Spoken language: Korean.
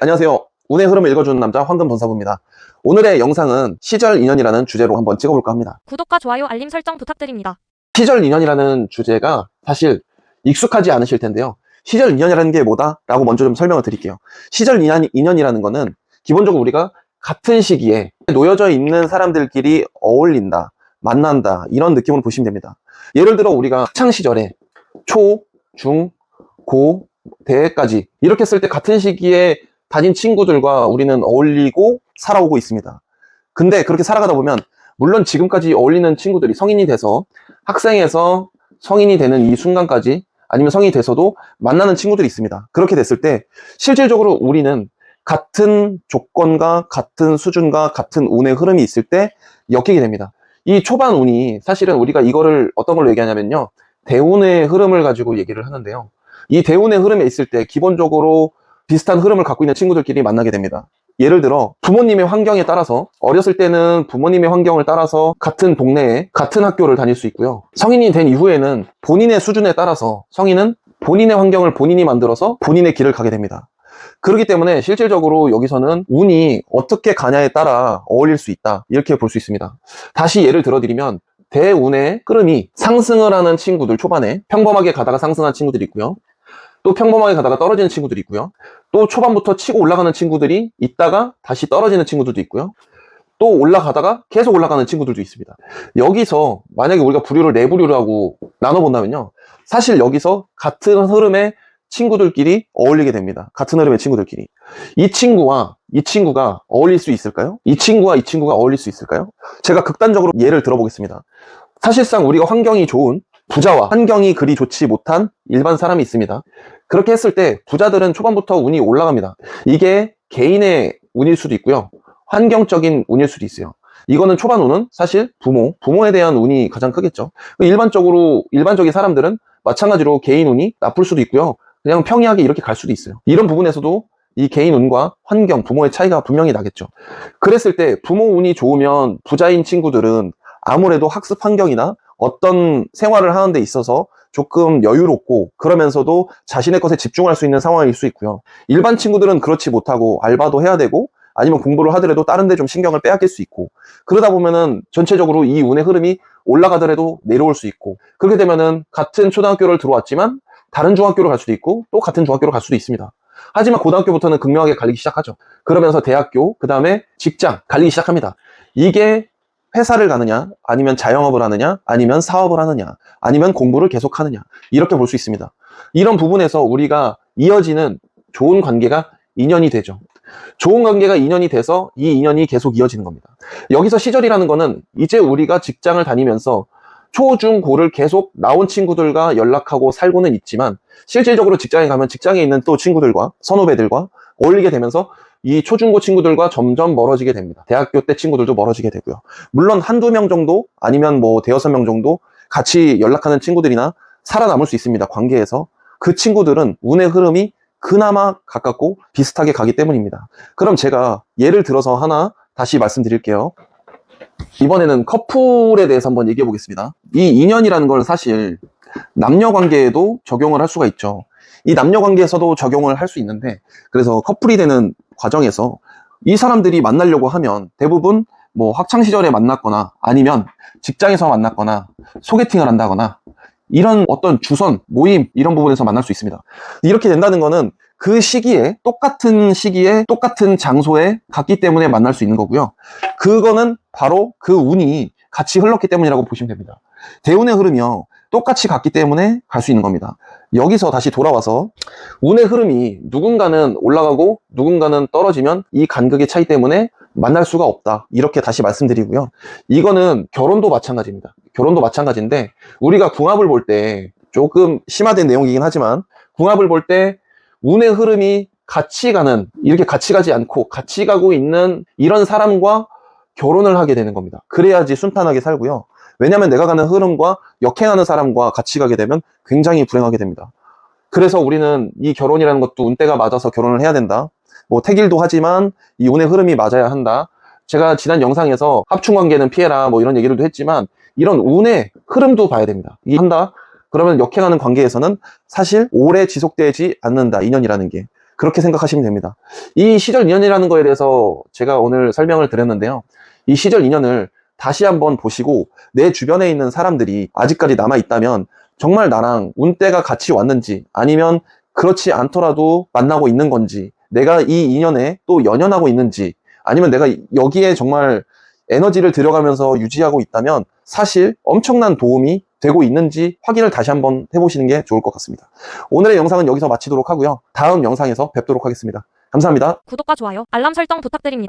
안녕하세요. 운의 흐름을 읽어주는 남자 황금본사부입니다. 오늘의 영상은 시절 인연이라는 주제로 한번 찍어볼까 합니다. 구독과 좋아요, 알림 설정 부탁드립니다. 시절 인연이라는 주제가 사실 익숙하지 않으실 텐데요. 시절 인연이라는 게 뭐다? 라고 먼저 좀 설명을 드릴게요. 시절 인연이라는 거는 기본적으로 우리가 같은 시기에 놓여져 있는 사람들끼리 어울린다, 만난다, 이런 느낌으로 보시면 됩니다. 예를 들어 우리가 학창시절에 초, 중, 고, 대까지 이렇게 쓸 때 같은 시기에 다닌 친구들과 우리는 어울리고 살아오고 있습니다. 근데 그렇게 살아가다 보면 물론 지금까지 어울리는 친구들이 성인이 돼서 학생에서 성인이 되는 이 순간까지 아니면 성인이 돼서도 만나는 친구들이 있습니다. 그렇게 됐을 때 실질적으로 우리는 같은 조건과 같은 수준과 같은 운의 흐름이 있을 때 엮이게 됩니다. 이 초반 운이 사실은 우리가 이거를 어떤 걸로 얘기하냐면요, 대운의 흐름을 가지고 얘기를 하는데요, 이 대운의 흐름에 있을 때 기본적으로 비슷한 흐름을 갖고 있는 친구들끼리 만나게 됩니다. 예를 들어 부모님의 환경에 따라서 어렸을 때는 부모님의 환경을 따라서 같은 동네에 같은 학교를 다닐 수 있고요, 성인이 된 이후에는 본인의 수준에 따라서 성인은 본인의 환경을 본인이 만들어서 본인의 길을 가게 됩니다. 그렇기 때문에 실질적으로 여기서는 운이 어떻게 가냐에 따라 어울릴 수 있다, 이렇게 볼 수 있습니다. 다시 예를 들어드리면 대운의 흐름이 상승을 하는 친구들, 초반에 평범하게 가다가 상승한 친구들이 있고요, 또 평범하게 가다가 떨어지는 친구들이 있고요, 또 초반부터 치고 올라가는 친구들이 있다가 다시 떨어지는 친구들도 있고요, 또 올라가다가 계속 올라가는 친구들도 있습니다. 여기서 만약에 우리가 부류를 네 부류라고 나눠본다면요, 사실 여기서 같은 흐름의 친구들끼리 어울리게 됩니다. 같은 흐름의 친구들끼리. 이 친구와 이 친구가 어울릴 수 있을까요? 이 친구와 이 친구가 어울릴 수 있을까요? 제가 극단적으로 예를 들어보겠습니다. 사실상 우리가 환경이 좋은 부자와 환경이 그리 좋지 못한 일반 사람이 있습니다. 그렇게 했을 때 부자들은 초반부터 운이 올라갑니다. 이게 개인의 운일 수도 있고요, 환경적인 운일 수도 있어요. 이거는 초반 운은 사실 부모에 대한 운이 가장 크겠죠. 일반적인 사람들은 마찬가지로 개인 운이 나쁠 수도 있고요, 그냥 평이하게 이렇게 갈 수도 있어요. 이런 부분에서도 이 개인 운과 환경, 부모의 차이가 분명히 나겠죠. 그랬을 때 부모 운이 좋으면 부자인 친구들은 아무래도 학습 환경이나 어떤 생활을 하는 데 있어서 조금 여유롭고 그러면서도 자신의 것에 집중할 수 있는 상황일 수 있고요, 일반 친구들은 그렇지 못하고 알바도 해야 되고 아니면 공부를 하더라도 다른 데 좀 신경을 빼앗길 수 있고, 그러다 보면은 전체적으로 이 운의 흐름이 올라가더라도 내려올 수 있고, 그렇게 되면은 같은 초등학교를 들어왔지만 다른 중학교를 갈 수도 있고 또 같은 중학교를 갈 수도 있습니다. 하지만 고등학교부터는 극명하게 갈리기 시작하죠. 그러면서 대학교, 그 다음에 직장 갈리기 시작합니다. 이게 회사를 가느냐, 아니면 자영업을 하느냐, 아니면 사업을 하느냐, 아니면 공부를 계속하느냐, 이렇게 볼 수 있습니다. 이런 부분에서 우리가 이어지는 좋은 관계가 인연이 되죠. 좋은 관계가 인연이 돼서 이 인연이 계속 이어지는 겁니다. 여기서 시절이라는 거는 이제 우리가 직장을 다니면서 초, 중, 고를 계속 나온 친구들과 연락하고 살고는 있지만 실질적으로 직장에 가면 직장에 있는 또 친구들과 선후배들과 어울리게 되면서 이 초중고 친구들과 점점 멀어지게 됩니다. 대학교 때 친구들도 멀어지게 되고요. 물론 한두 명 정도 아니면 뭐 대여섯 명 정도 같이 연락하는 친구들이나 살아남을 수 있습니다. 관계에서. 그 친구들은 운의 흐름이 그나마 가깝고 비슷하게 가기 때문입니다. 그럼 제가 예를 들어서 하나 다시 말씀드릴게요. 이번에는 커플에 대해서 한번 얘기해 보겠습니다. 이 인연이라는 걸 사실 남녀 관계에도 적용을 할 수가 있죠. 이 남녀 관계에서도 적용을 할 수 있는데, 그래서 커플이 되는 과정에서 이 사람들이 만나려고 하면 대부분 뭐 학창 시절에 만났거나 아니면 직장에서 만났거나 소개팅을 한다거나 이런 어떤 주선, 모임 이런 부분에서 만날 수 있습니다. 이렇게 된다는 거는 그 시기에 똑같은 장소에 갔기 때문에 만날 수 있는 거고요. 그거는 바로 그 운이 같이 흘렀기 때문이라고 보시면 됩니다. 대운의 흐름이요, 똑같이 갔기 때문에 갈 수 있는 겁니다. 여기서 다시 돌아와서 운의 흐름이 누군가는 올라가고 누군가는 떨어지면 이 간극의 차이 때문에 만날 수가 없다, 이렇게 다시 말씀드리고요. 이거는 결혼도 마찬가지입니다. 결혼도 마찬가지인데 우리가 궁합을 볼 때 조금 심화된 내용이긴 하지만 궁합을 볼 때 운의 흐름이 같이 가는, 이렇게 같이 가지 않고 같이 가고 있는 이런 사람과 결혼을 하게 되는 겁니다. 그래야지 순탄하게 살고요. 왜냐하면 내가 가는 흐름과 역행하는 사람과 같이 가게 되면 굉장히 불행하게 됩니다. 그래서 우리는 이 결혼이라는 것도 운때가 맞아서 결혼을 해야 된다, 뭐 택일도 하지만 이 운의 흐름이 맞아야 한다. 제가 지난 영상에서 합충관계는 피해라 뭐 이런 얘기를 했지만 이런 운의 흐름도 봐야 됩니다. 이 한다 그러면 역행하는 관계에서는 사실 오래 지속되지 않는다, 인연이라는 게. 그렇게 생각하시면 됩니다. 이 시절 인연이라는 거에 대해서 제가 오늘 설명을 드렸는데요. 이 시절 인연을 다시 한번 보시고 내 주변에 있는 사람들이 아직까지 남아있다면 정말 나랑 운때가 같이 왔는지 아니면 그렇지 않더라도 만나고 있는 건지 내가 이 인연에 또 연연하고 있는지 아니면 내가 여기에 정말 에너지를 들여가면서 유지하고 있다면 사실 엄청난 도움이 되고 있는지 확인을 다시 한번 해보시는 게 좋을 것 같습니다. 오늘의 영상은 여기서 마치도록 하고요. 다음 영상에서 뵙도록 하겠습니다. 감사합니다. 구독과 좋아요, 알람 설정 부탁드립니다.